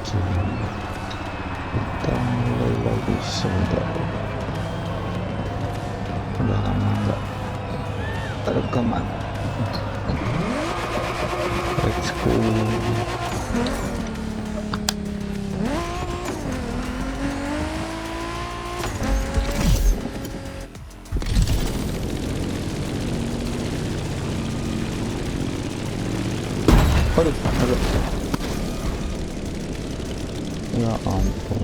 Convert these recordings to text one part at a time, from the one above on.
Kita mulai lagi sebentar. Udah lama nggak rekaman. Let's go. Aduh. Ya ampun.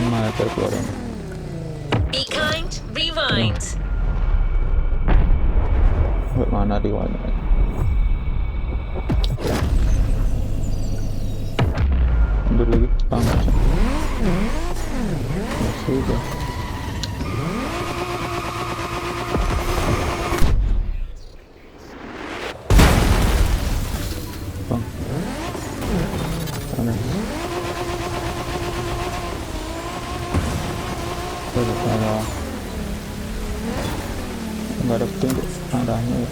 Mana terkeluaran? Be kind, rewind. Mana rewind? Ambil lagi. Sudah. Nggak ada petunjuk arahnya.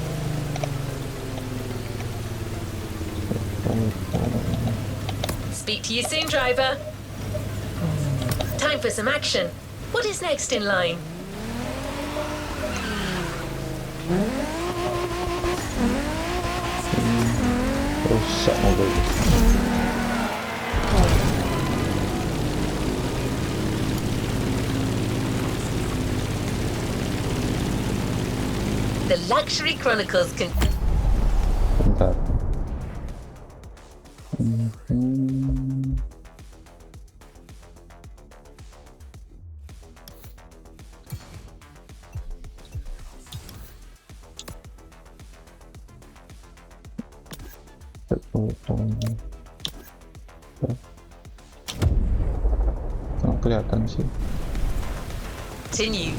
Speak to you soon, driver. Time for some action. What is next in line? Rusak mobil. The Luxury Chronicles can... Bentar. Nggak kelihatan sih. Continue.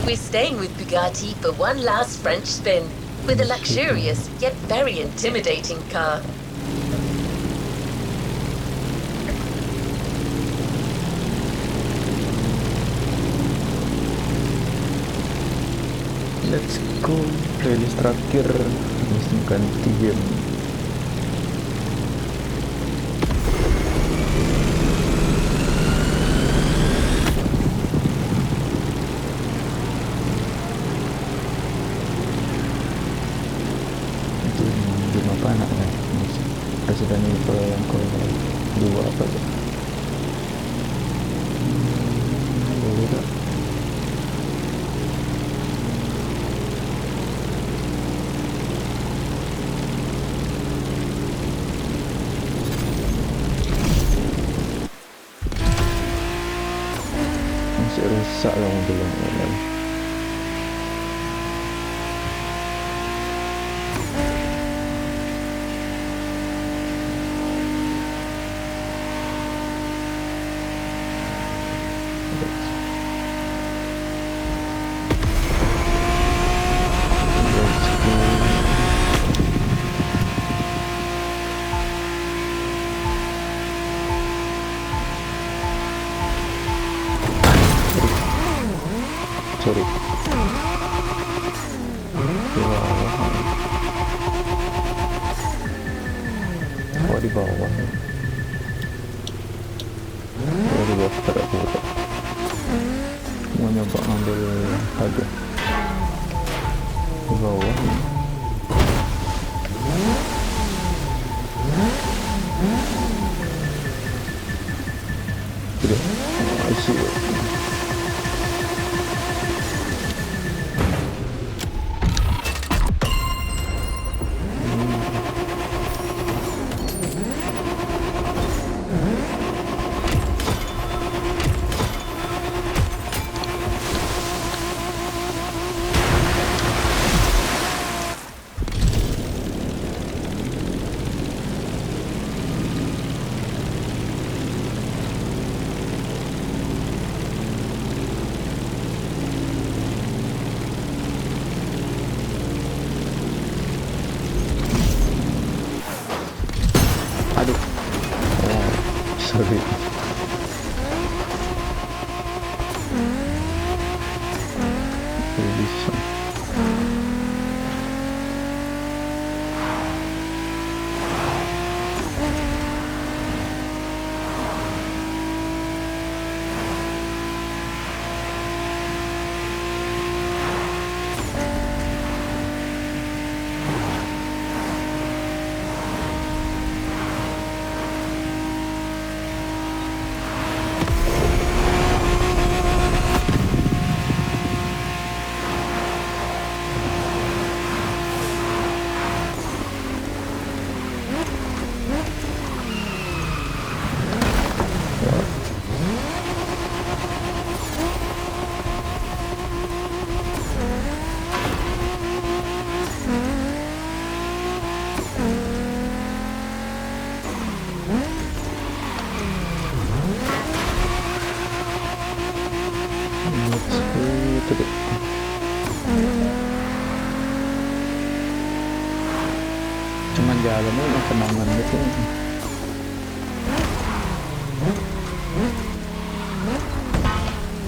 We're staying with Bugatti for one last French spin with a luxurious yet very intimidating car. Let's go. Playlist terakhir ganti game. Resident Evil yang kedua apa tuh? Boleh tak? Masih rusak lah mobilnya. Sorry. Di bawah. Di bawah terbuka. Mau nyoba ngambil aja. Di bawah. Tidak. Isi. jalannya emang kenangan gitu.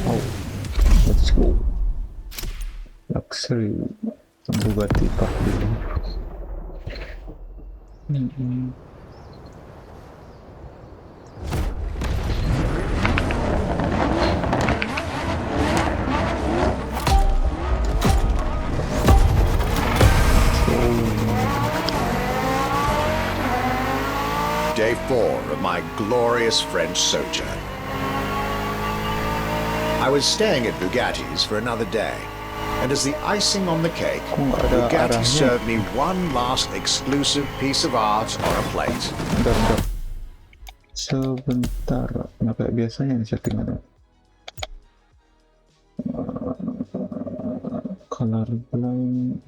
Oh, let's go. Luxury Bugatti Park dulu. Day 4 of my glorious French sojourn. I was staying at Bugatti's for another day, and as the icing on the cake, Bugatti served me one last exclusive piece of art on a plate. Bentar. Sebentar, nggak kayak biasanya nih settingannya. Color blind.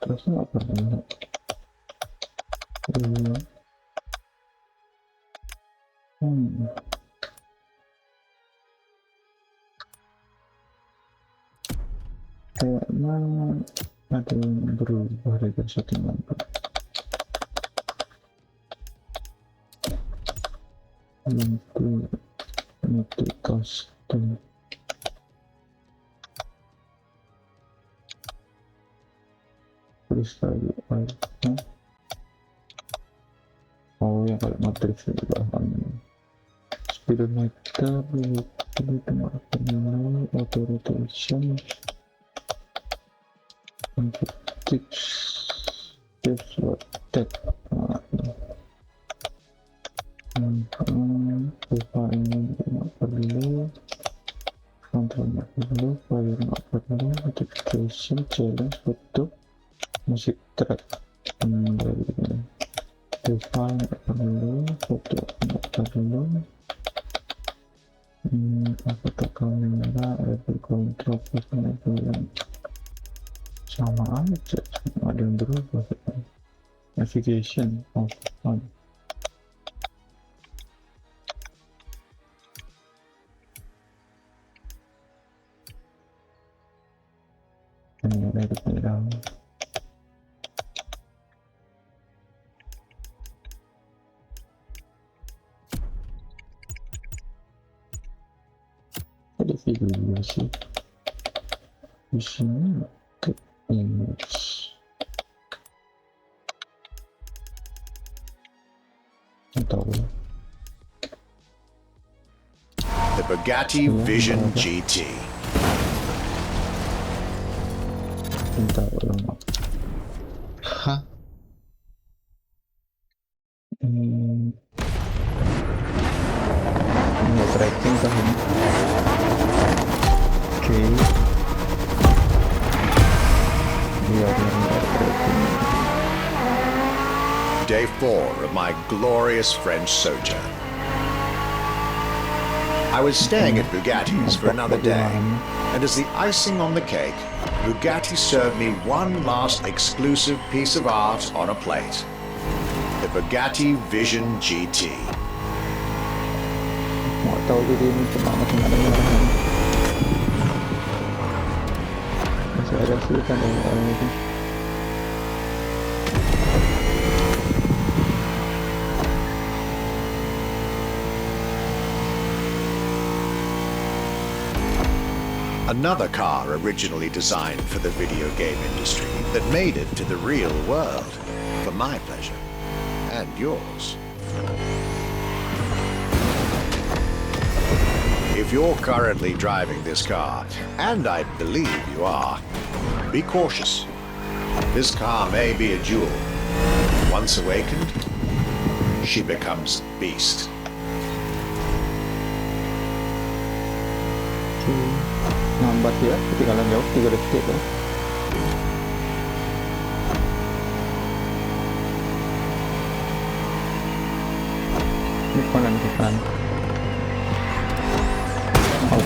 Terusnya apa namanya? Kayaknya ada yang berubah dari settingan. Untuk custom. Terus lagi oh yang kalau matriks di belakangnya speedometer auto rotation untuk tips tech lupa ini nggak perlu kontrol nggak perlu fire nggak perlu notification challenge foto musik track file nggak perlu foto nggak perlu foto kamera level control level yang sama aja ada yang berubah navigation off on ini ada di belakang. Ada video sih di sini ke image atau The Bugatti Vision GT. bentar ulang. Hah? Ini tracking kah ini? Oke. Iya, benar tracking. Day 4 of my glorious French sojourn. I was staying at Bugatti's for another day, and as the icing on the cake, Bugatti served me one last exclusive piece of art on a plate. The Bugatti Vision GT. Mau tahu diri ini kemana orang masih ada sih kan orang itu. Another car originally designed for the video game industry that made it to the real world for my pleasure and yours. If you're currently driving this car, and I believe you are, be cautious. This car may be a jewel. Once awakened, she becomes a beast. Lambat ya, ketinggalan jauh 3 detik ya. Ini kanan ke kanan. Oh,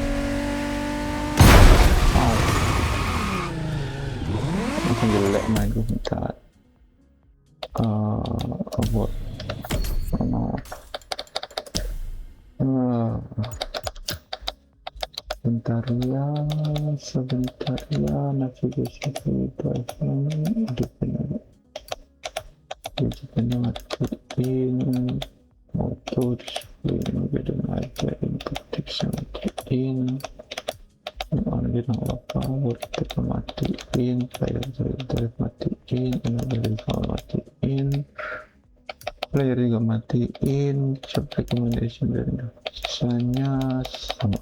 jelek main gue bentar. Abort. Bentar ya, sebentar ya, navigasi itu hidupnya matiin, auto display beda aja, input text matiin, ini power kita matiin, player drive matiin, ini matiin, player juga matiin, shop recommendation dan sisanya sama.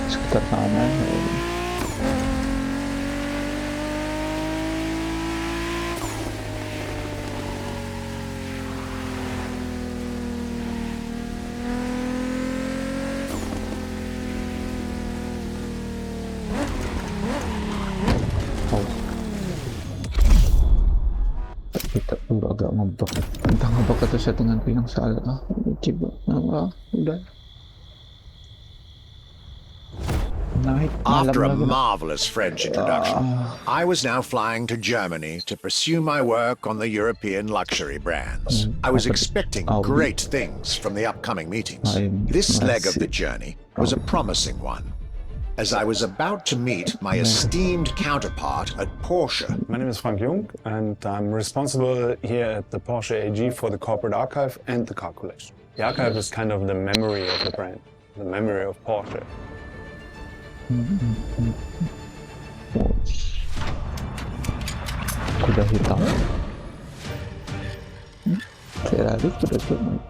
Sekitar sana kita agak ngebak, entah ngebak atau settingan pinang salah. Coba udah. After a marvelous French introduction, I was now flying to Germany to pursue my work on the European luxury brands. I was expecting great things from the upcoming meetings. This leg of the journey was a promising one, as I was about to meet my esteemed counterpart at Porsche. My name is Frank Jung, and I'm responsible here at the Porsche AG for the corporate archive and the car collection. The archive is kind of the memory of the brand, the memory of Porsche. Kuda hitam. Ferrari kuda hitam.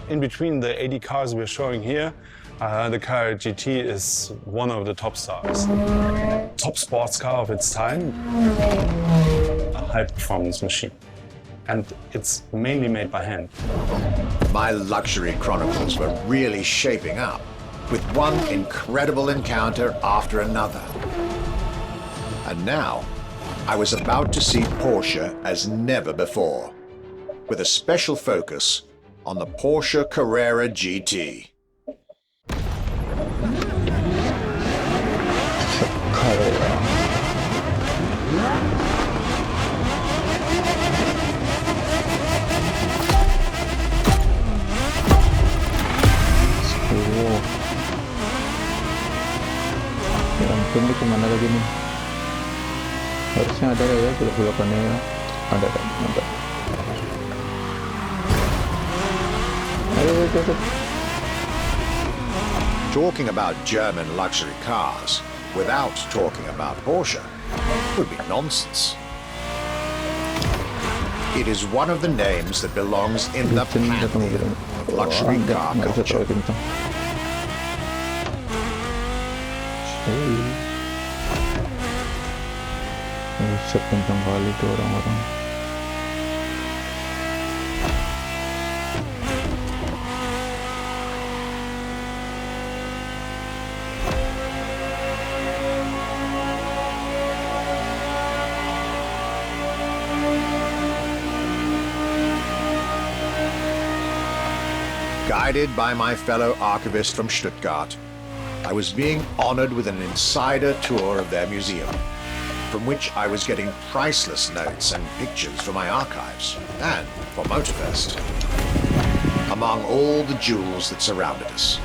In between the 80 cars we're showing here, the car GT is one of the top stars. Top sports car of its time, a high-performance machine. And it's mainly made by hand. My luxury chronicles were really shaping up, with one incredible encounter after another. And now, I was about to see Porsche as never before, with a special focus on the Porsche Carrera GT. Ini kemana lagi nih? Harusnya ada ya belok-belokannya ya. Ada. Ayo. Talking about German luxury cars without talking about Porsche would be nonsense. It is one of the names that belongs in the pantheon of luxury car culture. Buset, kencang kali tuh orang-orang. Guided by my fellow archivist from Stuttgart, I was being honored with an insider tour of their museum, from which I was getting priceless notes and pictures for my archives and for Motorfest. Among all the jewels that surrounded us,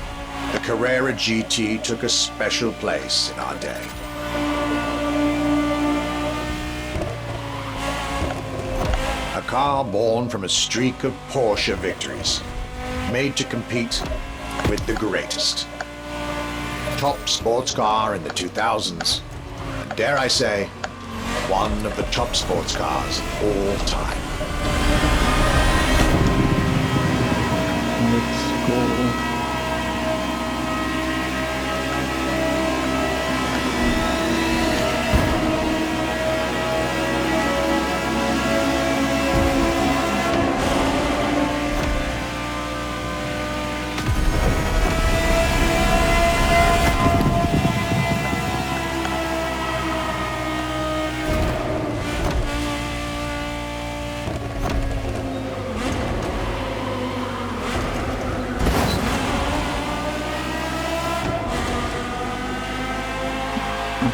the Carrera GT took a special place in our day. A car born from a streak of Porsche victories, made to compete with the greatest. Top sports car in the 2000s, and dare I say, one of the top sports cars of all time. Let's go.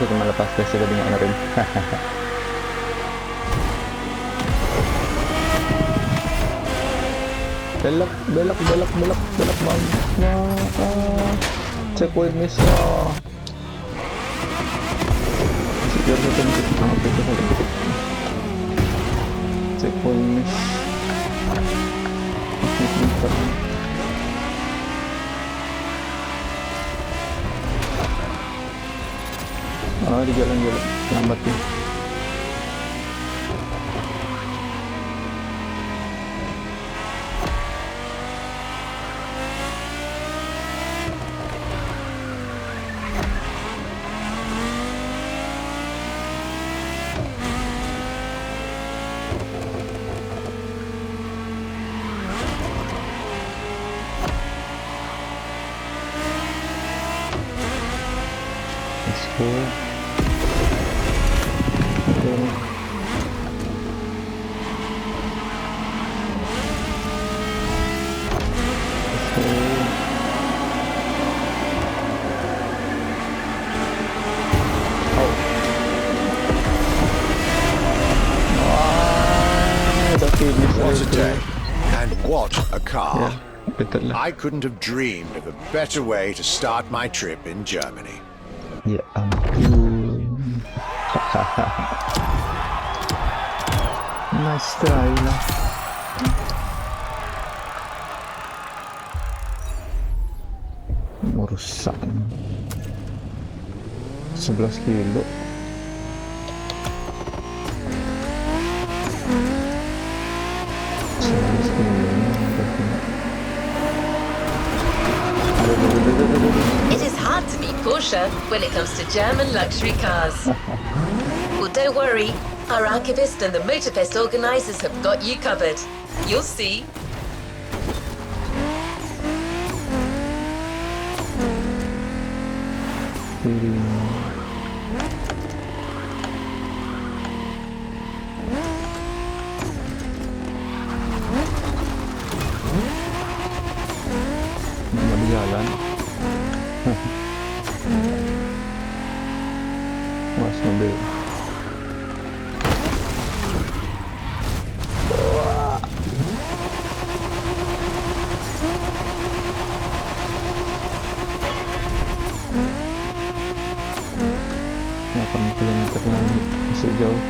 saya cuma lepas gas tadi nggak ngerem. belok banget. Checkpoint miss. Checkpoint miss. Di jalan-jalan lambat ya. Let's go. What a day, and what a car. Betul lah. I couldn't have dreamed of a better way to start my trip in Germany. Ya ampun. Nice try lah. Merusak 11 kilo. It is hard to beat Porsche when it comes to German luxury cars. Well, don't worry. Our archivist and the Motorfest organizers have got you covered. You'll see. Jalan. Mas mobil. Kilometer lagi masih jauh.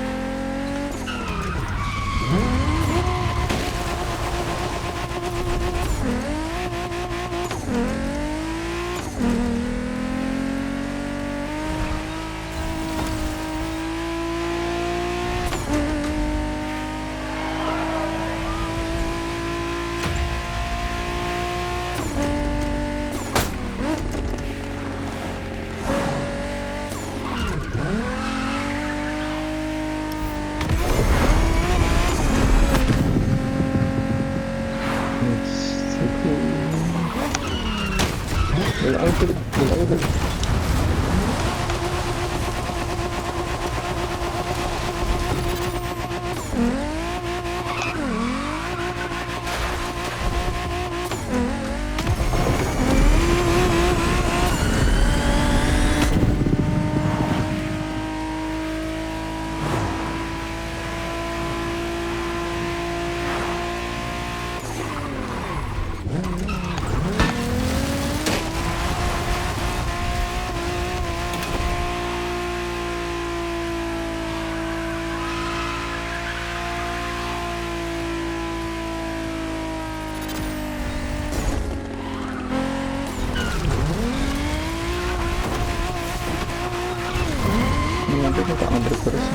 Nanti kita ngambil terus.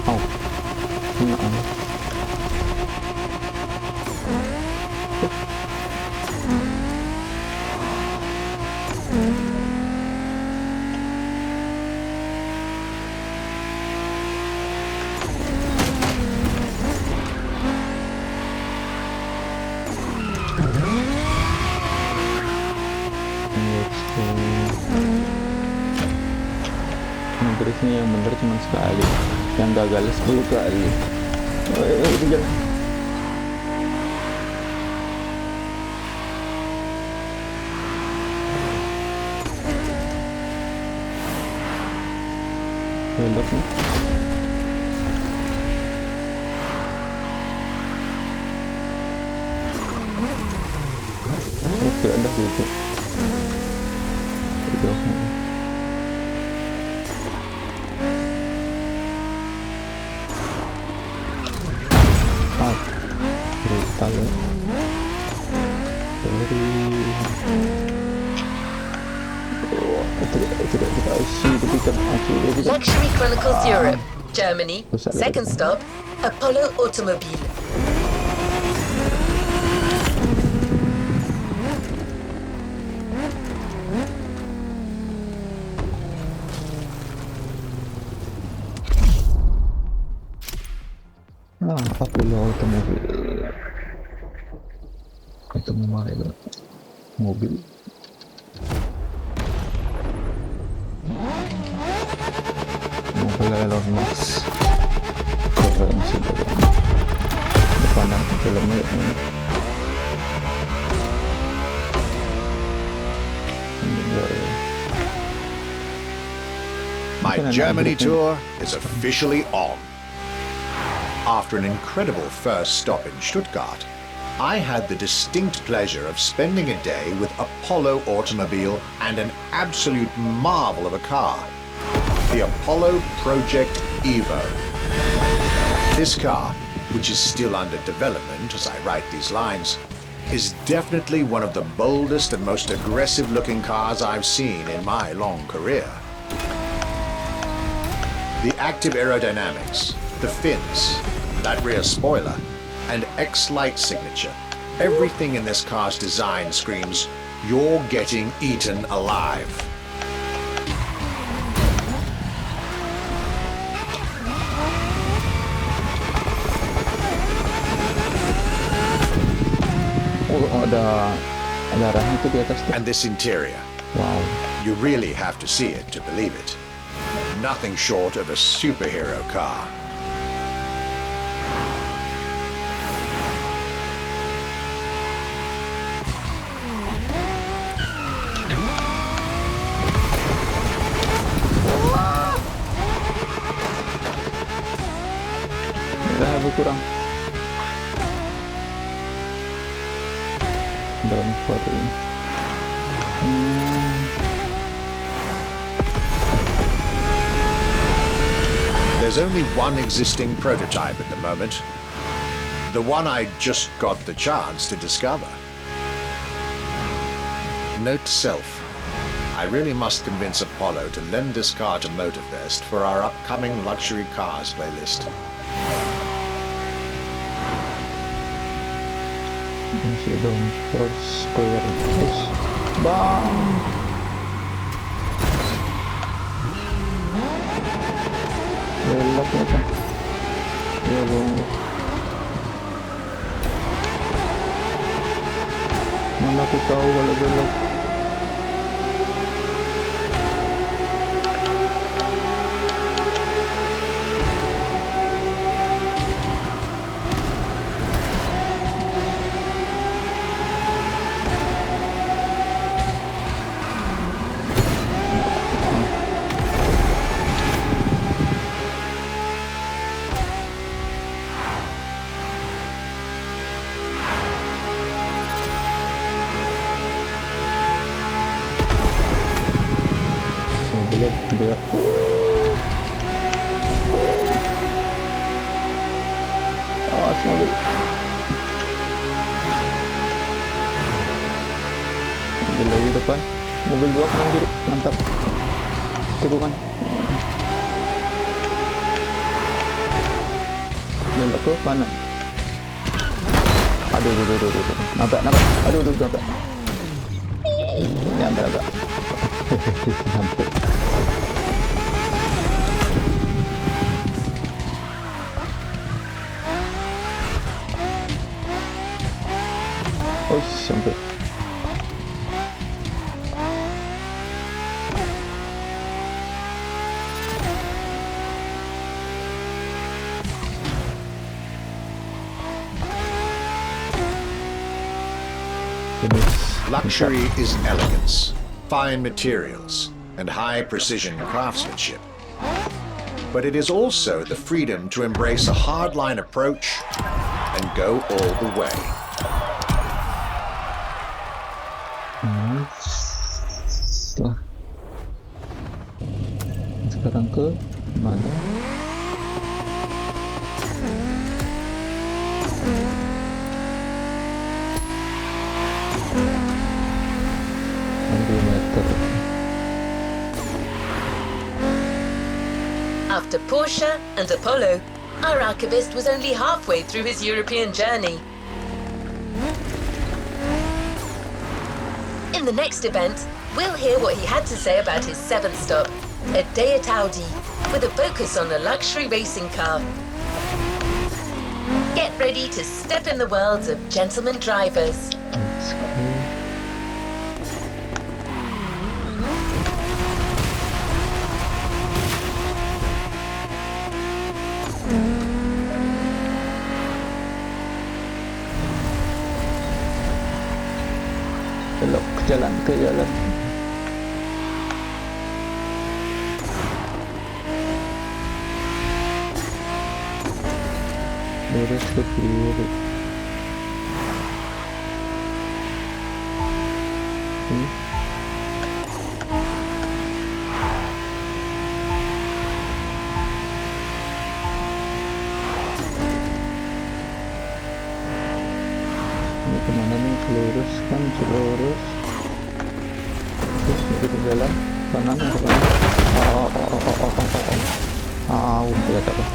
Oh, ini terusnya yang bener cuma sekali, yang gagal 10 kali. Itu jalan. Beloknya. Oke, ada gitu. Brutal ya. Luxury Chronicles Europe, Germany. Second stop, Apollo Automobile. Apollo Automobile. Itu memakai mobil. Mobil Elon Musk. Keren sih depanan filmnya ini. My Germany tour is officially on. After an incredible first stop in Stuttgart, I had the distinct pleasure of spending a day with Apollo Automobile and an absolute marvel of a car, the Apollo Project Evo. This car, which is still under development as I write these lines, is definitely one of the boldest and most aggressive-looking cars I've seen in my long career. The active aerodynamics, the fins, that rear spoiler, and X-Light signature. Everything in this car's design screams, you're getting eaten alive. Oh, ada darahnya itu di atas tuh. And this interior, Wow. you really have to see it to believe it. Nothing short of a superhero car. Kurang dalam foto ini. There's only one existing prototype at the moment. The one I just got the chance to discover. Note to self, I really must convince Apollo to lend this car to Motorfest for our upcoming luxury cars playlist. Masih dong force square terus bang. Belok ya kan ya bang, mana aku tahu kalau belok. Biar awas mobil. Mobil lagi depan, mobil dua kanan kiri, mantap. Tikungan. Belok ke kanan. Aduh. Nampak. Aduh. Nampak. Nampak. Hampir. Oh, sampai. Luxury is elegance, fine materials, and high precision craftsmanship. but it is also the freedom to embrace a hardline approach and go all the way. Setelah sekarang ke mana? Meter. After Porsche and Apollo, our archivist was only halfway through his European journey. In the next event, we'll hear what he had to say about his seventh stop, a day at Audi, with a focus on a luxury racing car. Get ready to step in the worlds of gentleman drivers. Let's go. Belok ke jalan lurus ke kiri. Ini kemana nih? Lurus kan, lurus terus begitu jalan kanan ke kanan. Lihat apa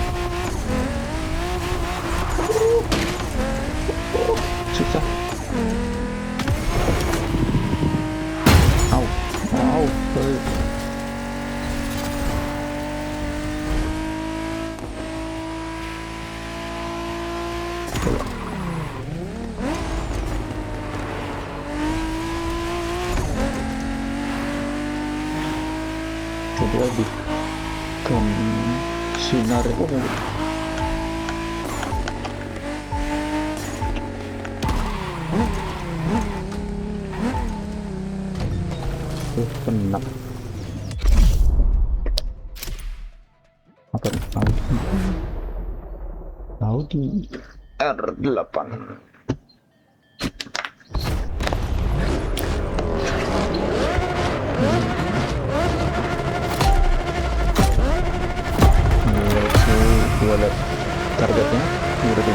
susah. Coba lagi kan sinar itu kan kena apa nih? Audi R8. Gue lihat targetnya udah 3.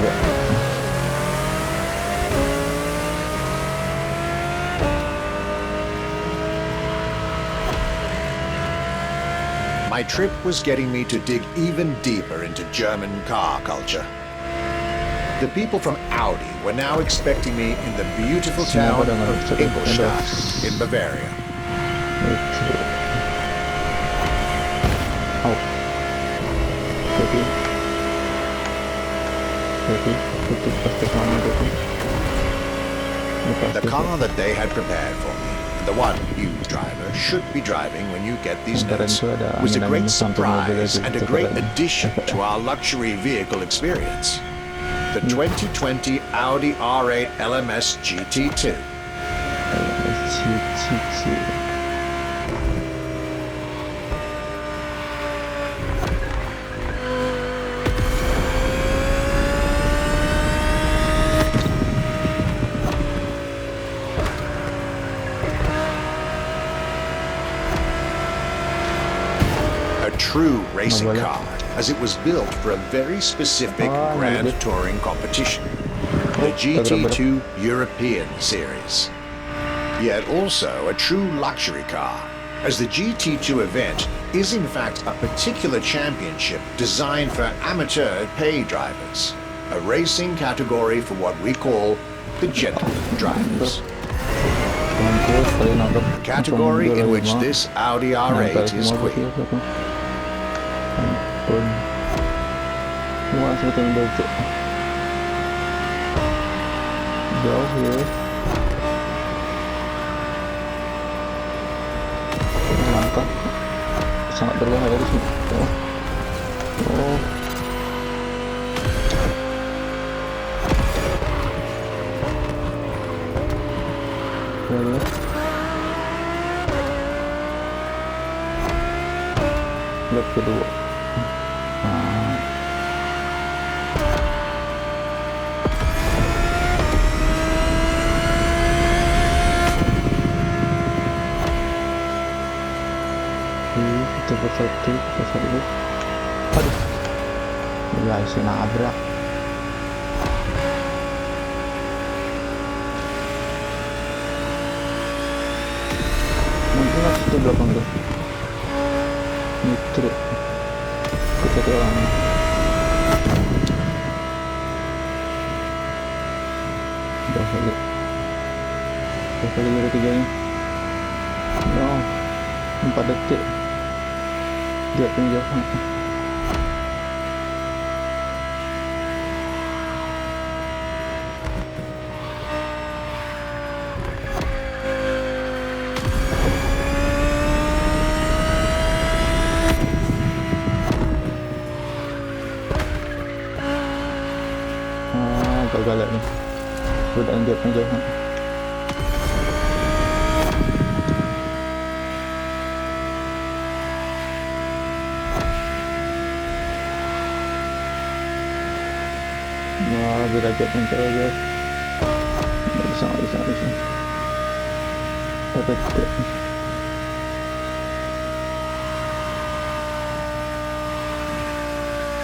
My trip was getting me to dig even deeper into German car culture. The people from Audi were now expecting me in the beautiful town of Ingolstadt in Bavaria. The car that they had prepared for me, and the one you, driver, should be driving when you get these notes, was a great surprise and a great addition to our luxury vehicle experience. The 2020 Audi R8 LMS GT2. True racing car, as it was built for a very specific grand touring competition, the GT2 European Series. Yet also a true luxury car, as the GT2 event is in fact a particular championship designed for amateur pay drivers, a racing category for what we call the gentleman drivers. A category in which this Audi R8 is queen. Semua sebetulnya bocor jauh ya. Langkah sangat berbahaya di sini. Lap kedua. Kita persatu. Aduh, guys, nabrak. Mungkin masih itu belakang tuh. Nitro. Kita doang. Udah kali dari tiganya. No, 4 detik. Dia penjauhan. Gagal nih. Udah anggap penjauhan. Wah, derajat yang terlalu nggak bisa. Dapat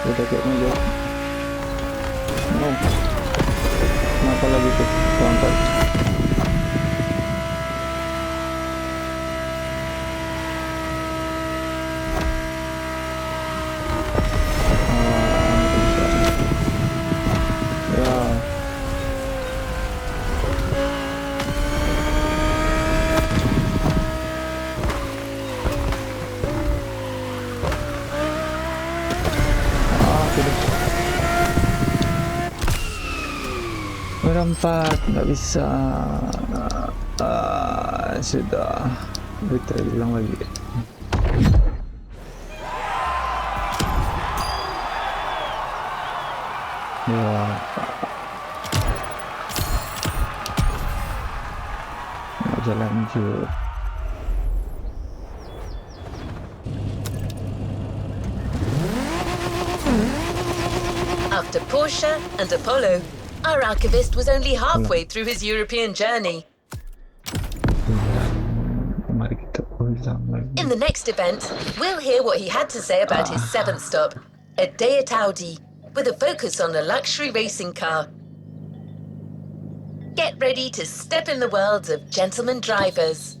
derajatnya jauh. No, kenapa lagi tuh berangkat? Berempat, nggak bisa. Sudah, kita ulang lagi. Ya, nggak bisa lanjut. After Porsche and Apollo, our archivist was only halfway through his European journey. Mari kita ulang lagi. In the next event, we'll hear what he had to say about his 7th stop, a day at Audi, with a focus on a luxury racing car. Get ready to step in the world of gentleman drivers.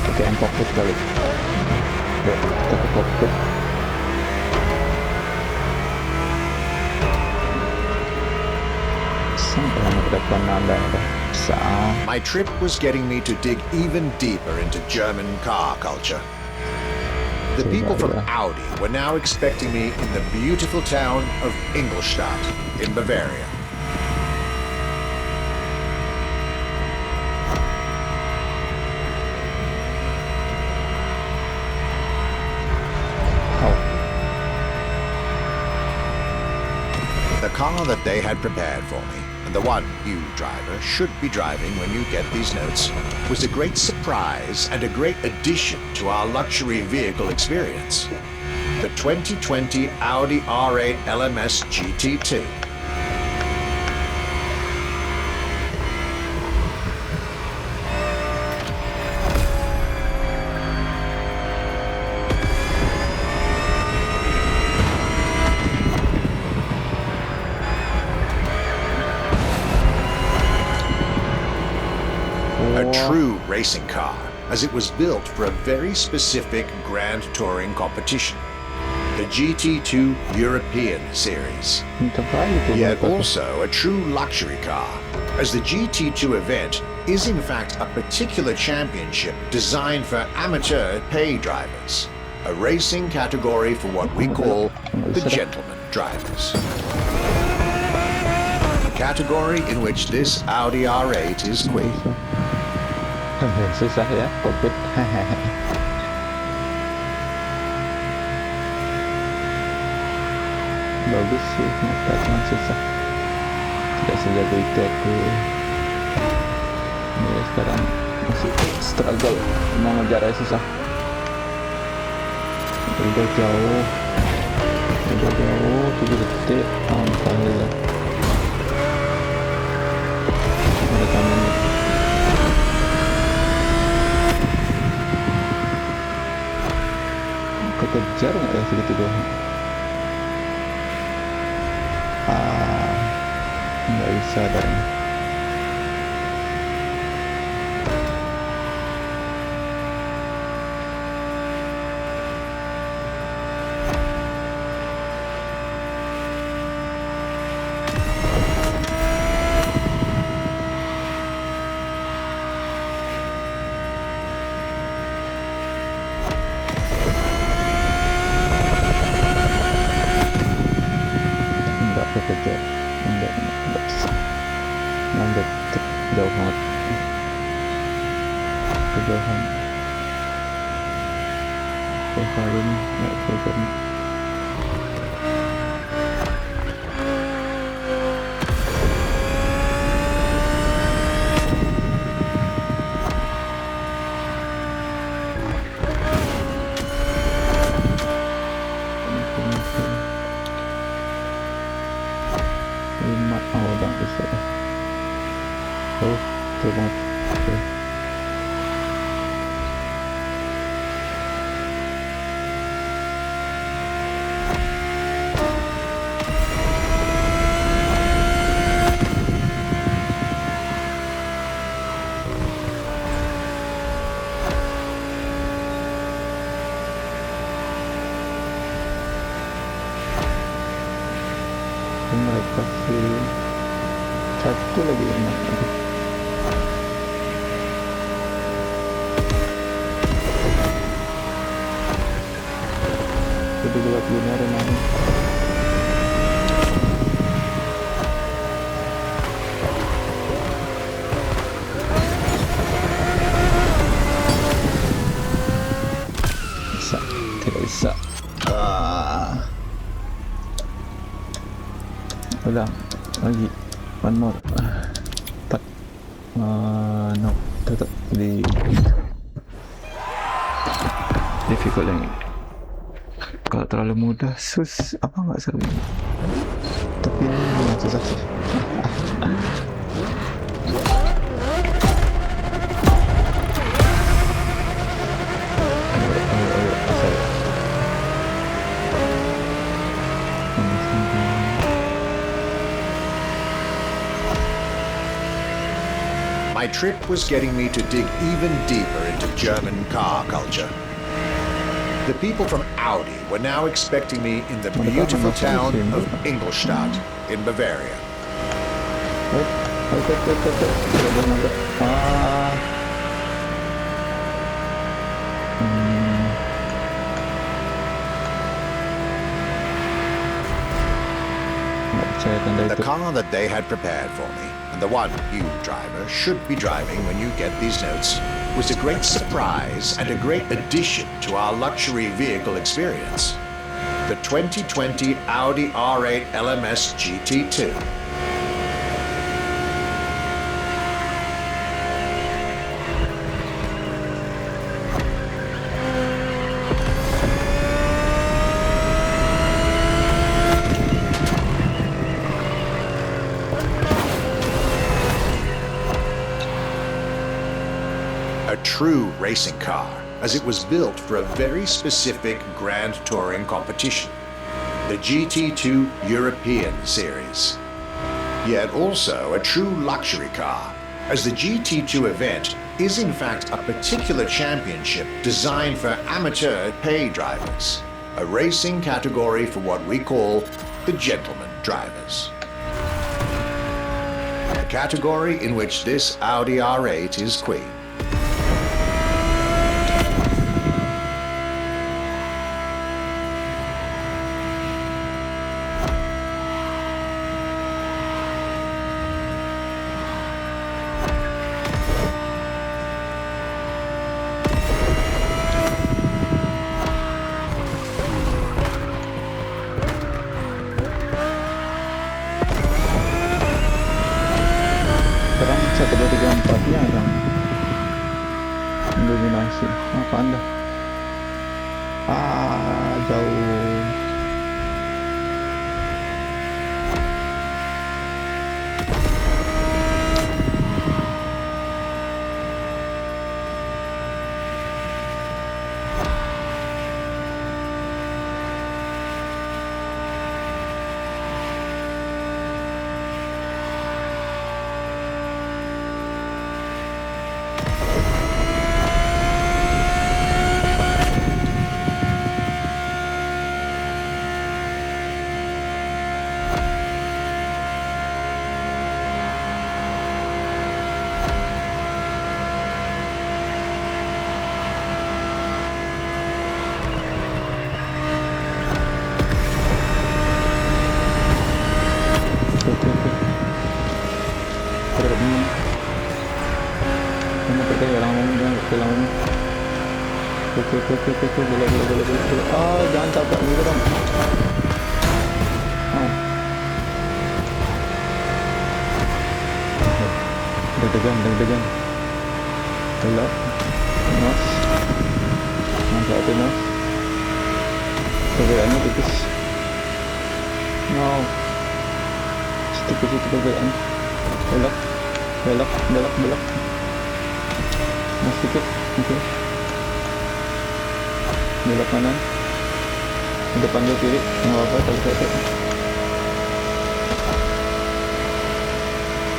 Pakai fokus kali. Oke, kita ke fokus. Sampai lama ke depan nambah. My trip was getting me to dig even deeper into German car culture. The people from Audi were now expecting me in the beautiful town of Ingolstadt in Bavaria. The car that they had prepared for me, and the one you, driver, should be driving when you get these notes, was a great surprise and a great addition to our luxury vehicle experience. The 2020 Audi R8 LMS GT2. A true racing car, as it was built for a very specific grand touring competition, the GT2 European Series. Yet also a true luxury car, as the GT2 event is in fact a particular championship designed for amateur pay drivers, a racing category for what we call the gentleman drivers. The category in which this Audi R8 is queen. Susah ya, COVID. Bagus sih, ternyata cuma susah. tidak sejago itu aku. Ya, sekarang masih struggle mau ngejarnya susah. Udah jauh 7 detik. Alhamdulillah ada taman. Kekejar nggak ya segitu doang? Nggak bisa dong. Kekejar enggak bisa. 6 detik jauh banget kejauhan. Kali ini nggak kejar. Udah bisa. Coba. Mereka sih satu lagi enak. Udah gelap gini renang. Bisa, tidak bisa. Udah lagi one more. No, tetap di difficult yang ini. Kalau terlalu mudah apa nggak seru ini, tapi ini yang susah sih. My trip was getting me to dig even deeper into German car culture. The people from Audi were now expecting me in the beautiful town of Ingolstadt in Bavaria. The car that they had prepared for me, and the one you, driver, should be driving when you get these notes, was a great surprise and a great addition to our luxury vehicle experience. The 2020 Audi R8 LMS GT2. A true racing car, as it was built for a very specific grand touring competition, the GT2 European Series. Yet also a true luxury car, as the GT2 event is in fact a particular championship designed for amateur pay drivers, a racing category for what we call the gentleman drivers. A category in which this Audi R8 is queen. Ya dong. Dominasi. Apa anda? Jauh. Boleh. Jangan tabrak dulu dong. Deg-degan. Gelap. Nos. Nampak tu nos. Perbedaannya tipis. No. Tipis itu perbedaan. Belok. Mas sedikit. Okey. Belok kanan. Depan dia kiri. Nggak apa, tak bisa.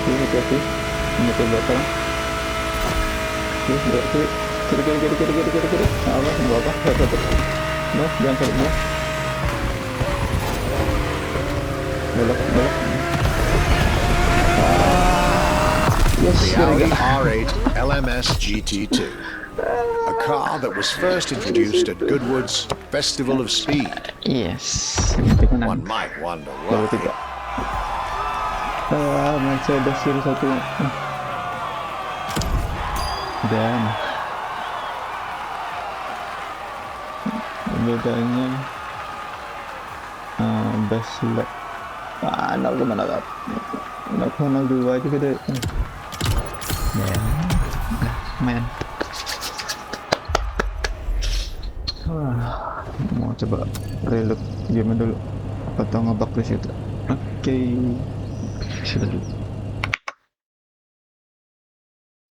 Hati-hati. Ini ke belakang. Belok kiri. Kiri. Nggak apa. Satu. No, jangan salib no. Belok. Yes, The Audi R8 LMS GT2. A car that was first introduced at Goodwood's Festival of Speed. Yes. One might wonder Baru why. 3. Masih ada seri 1. Dan bedanya best lap. Nak kemana kak? Nak kemana 2 aja kedai. Main. Mau coba reload game dulu. Apa tahu ngebug di situ. Oke. Sudah dulu.